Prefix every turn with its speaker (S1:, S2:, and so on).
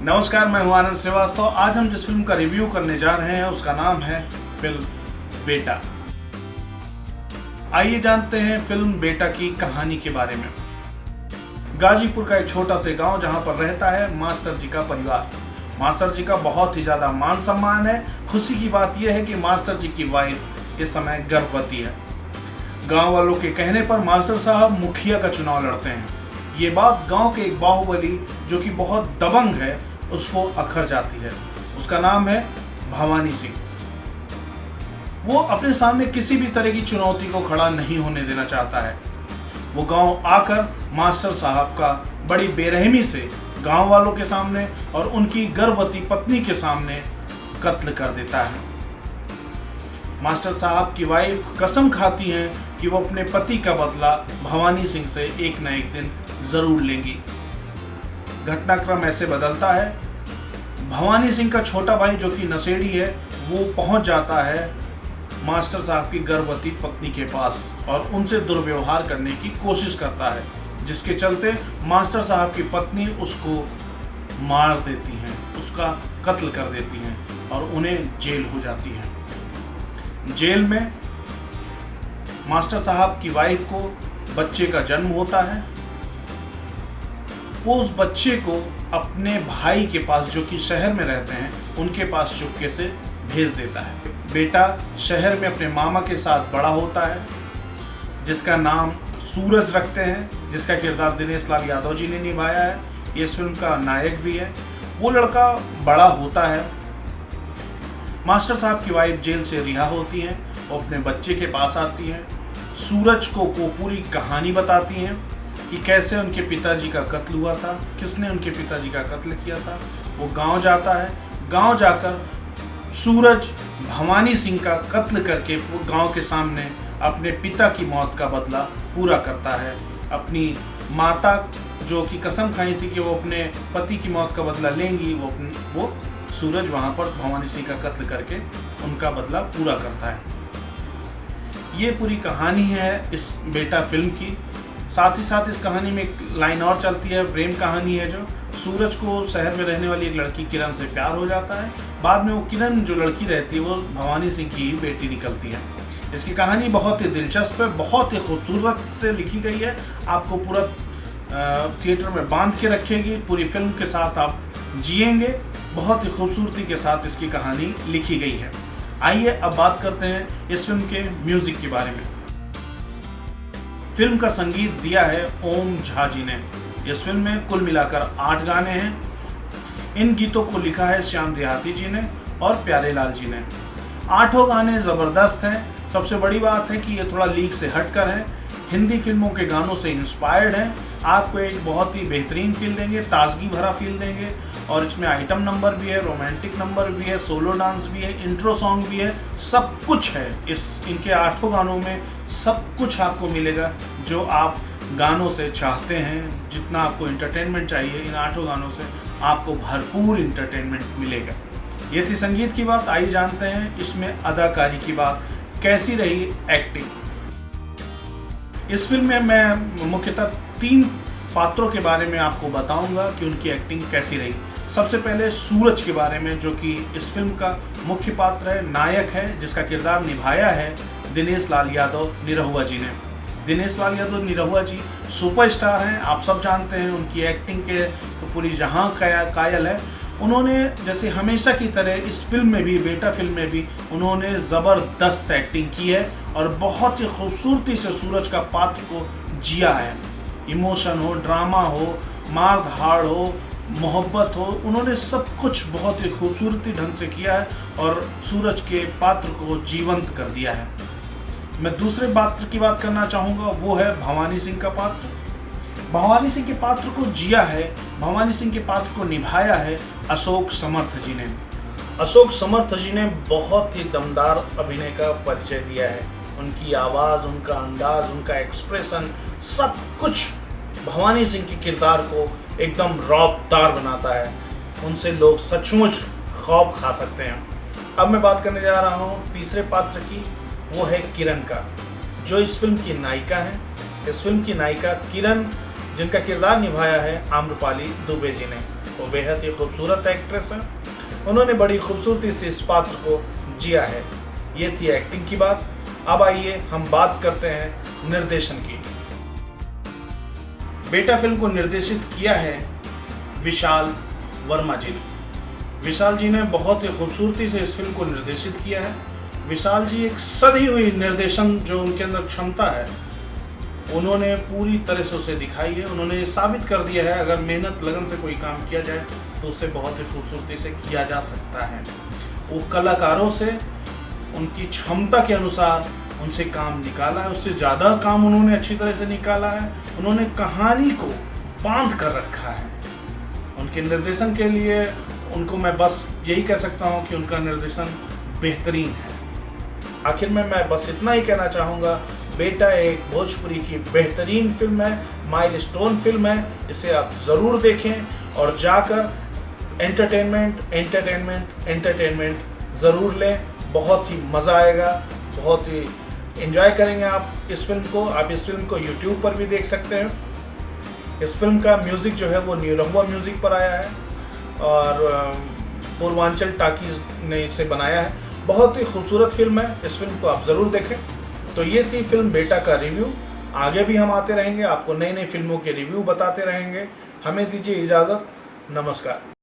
S1: नमस्कार, मैं हूं आनंद श्रीवास्तव। आज हम जिस फिल्म का रिव्यू करने जा रहे हैं उसका नाम है फिल्म बेटा। आइए जानते हैं फिल्म बेटा की कहानी के बारे में। गाजीपुर का एक छोटा से गांव जहां पर रहता है मास्टर जी का परिवार। मास्टर जी का बहुत ही ज्यादा मान सम्मान है। खुशी की बात यह है कि मास्टर जी की वाइफ इस समय गर्भवती है। गांव वालों के कहने पर मास्टर साहब मुखिया का चुनाव लड़ते हैं। ये बात गांव के एक बाहुबली जो कि बहुत दबंग है उसको अखर जाती है। उसका नाम है भवानी सिंह। वो अपने सामने किसी भी तरह की चुनौती को खड़ा नहीं होने देना चाहता है। वो गांव आकर मास्टर साहब का बड़ी बेरहमी से गांव वालों के सामने और उनकी गर्भवती पत्नी के सामने कत्ल कर देता है। मास्टर साहब की वाइफ कसम खाती हैं कि वो अपने पति का बदला भवानी सिंह से एक न एक दिन जरूर लेंगी। घटनाक्रम ऐसे बदलता है। भवानी सिंह का छोटा भाई जो कि नशेड़ी है वो पहुंच जाता है मास्टर साहब की गर्भवती पत्नी के पास और उनसे दुर्व्यवहार करने की कोशिश करता है, जिसके चलते मास्टर साहब की पत्नी उसको मार देती हैं, उसका कत्ल कर देती हैं और उन्हें जेल हो जाती है। जेल में मास्टर साहब की वाइफ को बच्चे का जन्म होता है। वो उस बच्चे को अपने भाई के पास जो कि शहर में रहते हैं उनके पास चुपके से भेज देता है। बेटा शहर में अपने मामा के साथ बड़ा होता है जिसका नाम सूरज रखते हैं, जिसका किरदार दिनेश लाल यादव जी ने निभाया है। ये इस फिल्म का नायक भी है। वो लड़का बड़ा होता है। मास्टर साहब की वाइफ जेल से रिहा होती हैं, वो अपने बच्चे के पास आती हैं। सूरज को पूरी कहानी बताती हैं कि कैसे उनके पिताजी का कत्ल हुआ था, किसने उनके पिताजी का कत्ल किया था। वो गांव जाता है। गांव जाकर सूरज भवानी सिंह का कत्ल करके वो गांव के सामने अपने पिता की मौत का बदला पूरा करता है। अपनी माता जो कि कसम खाई थी कि वो अपने पति की मौत का बदला लेंगी, वो सूरज वहां पर भवानी सिंह का कत्ल करके उनका बदला पूरा करता है। ये पूरी कहानी है इस बेटा फिल्म की। साथ ही साथ इस कहानी में एक लाइन और चलती है, प्रेम कहानी है। जो सूरज को शहर में रहने वाली एक लड़की किरण से प्यार हो जाता है। बाद में वो किरण जो लड़की रहती है वो भवानी सिंह की ही बेटी निकलती है। इसकी कहानी बहुत ही दिलचस्प है, बहुत ही खूबसूरत से लिखी गई है। आपको पूरा थिएटर में बांध के रखेगी। पूरी फिल्म के साथ आप जिएंगे। बहुत ही खूबसूरती के साथ इसकी कहानी लिखी गई है। आइए अब बात करते हैं इस फिल्म के म्यूजिक के बारे में। फिल्म का संगीत दिया है ओम झा जी ने। इस फिल्म में कुल मिलाकर 8 गाने हैं। इन गीतों को लिखा है श्याम देहाती जी ने और प्यारे लाल जी ने। 8 गाने ज़बरदस्त हैं। सबसे बड़ी बात है कि ये थोड़ा लीक से हटकर है, हिंदी फिल्मों के गानों से इंस्पायर्ड हैं। आपको एक बहुत ही बेहतरीन फील देंगे, ताजगी भरा फील देंगे। और इसमें आइटम नंबर भी है, रोमांटिक नंबर भी है, सोलो डांस भी है, इंट्रो सॉन्ग भी है, सब कुछ है। इनके 8 गानों में सब कुछ आपको मिलेगा जो आप गानों से चाहते हैं। जितना आपको इंटरटेनमेंट चाहिए इन 8 गानों से आपको भरपूर इंटरटेनमेंट मिलेगा। ये थी संगीत की बात। आइए जानते हैं इसमें अदाकारी की बात। कैसी रही एक्टिंग? इस फिल्म में मैं मुख्यतः 3 पात्रों के बारे में आपको बताऊंगा कि उनकी एक्टिंग कैसी रही। सबसे पहले सूरज के बारे में, जो कि इस फिल्म का मुख्य पात्र है, नायक है, जिसका किरदार निभाया है दिनेश लाल यादव निरहुआ जी ने। दिनेश लाल यादव निरहुआ जी सुपरस्टार हैं, आप सब जानते हैं। उनकी एक्टिंग के तो पूरी जहां कायल है। उन्होंने जैसे हमेशा की तरह इस फिल्म में भी, बेटा फिल्म में भी उन्होंने ज़बरदस्त एक्टिंग की है और बहुत ही खूबसूरती से सूरज का पात्र को जिया है। इमोशन हो, ड्रामा हो, मार धाड़ हो, मोहब्बत हो, उन्होंने सब कुछ बहुत ही खूबसूरती ढंग से किया है और सूरज के पात्र को जीवंत कर दिया है। मैं दूसरे पात्र की बात करना चाहूँगा, वो है भवानी सिंह का पात्र। भवानी सिंह के पात्र को जिया है, भवानी सिंह के पात्र को निभाया है अशोक समर्थ जी ने। अशोक समर्थ जी ने बहुत ही दमदार अभिनय का परिचय दिया है। उनकी आवाज़, उनका अंदाज, उनका एक्सप्रेशन, सब कुछ भवानी सिंह के किरदार को एकदम रौबदार बनाता है। उनसे लोग सचमुच खौफ खा सकते हैं। अब मैं बात करने जा रहा हूँ तीसरे पात्र की, वो है किरण का, जो इस फिल्म की नायिका है। इस फिल्म की नायिका किरण, जिनका किरदार निभाया है आम्रपाली दुबे जी ने। वो बेहद ही खूबसूरत एक्ट्रेस है, उन्होंने बड़ी खूबसूरती से इस पात्र को जिया है। ये थी एक्टिंग की बात। अब आइए हम बात करते हैं निर्देशन की। बेटा फिल्म को निर्देशित किया है विशाल वर्मा जी ने। विशाल जी ने बहुत ही खूबसूरती से इस फिल्म को निर्देशित किया है। विशाल जी एक सधी हुई निर्देशन जो उनके अंदर क्षमता है, उन्होंने पूरी तरह से उसे दिखाई है। उन्होंने ये साबित कर दिया है अगर मेहनत लगन से कोई काम किया जाए तो उसे बहुत ही खूबसूरती से किया जा सकता है। वो कलाकारों से उनकी क्षमता के अनुसार उनसे काम निकाला है, उससे ज़्यादा काम उन्होंने अच्छी तरह से निकाला है। उन्होंने कहानी को बांध कर रखा है। उनके निर्देशन के लिए उनको मैं बस यही कह सकता हूँ कि उनका निर्देशन बेहतरीन है। आखिर में मैं बस इतना ही कहना चाहूँगा, बेटा एक भोजपुरी की बेहतरीन फिल्म है, माइलस्टोन फिल्म है। इसे आप ज़रूर देखें और जाकर एंटरटेनमेंट ज़रूर लें। बहुत ही मज़ा आएगा, बहुत ही एंजॉय करेंगे आप इस फिल्म को। आप इस फिल्म को YouTube पर भी देख सकते हैं। इस फिल्म का म्यूज़िक जो है वो निरहुआ म्यूज़िक पर आया है और पूर्वांचल टाकीज़ ने इसे बनाया है। बहुत ही खूबसूरत फिल्म है, इस फिल्म को आप ज़रूर देखें। तो ये थी फिल्म बेटा का रिव्यू। आगे भी हम आते रहेंगे, आपको नई नई फिल्मों के रिव्यू बताते रहेंगे। हमें दीजिए इजाज़त, नमस्कार।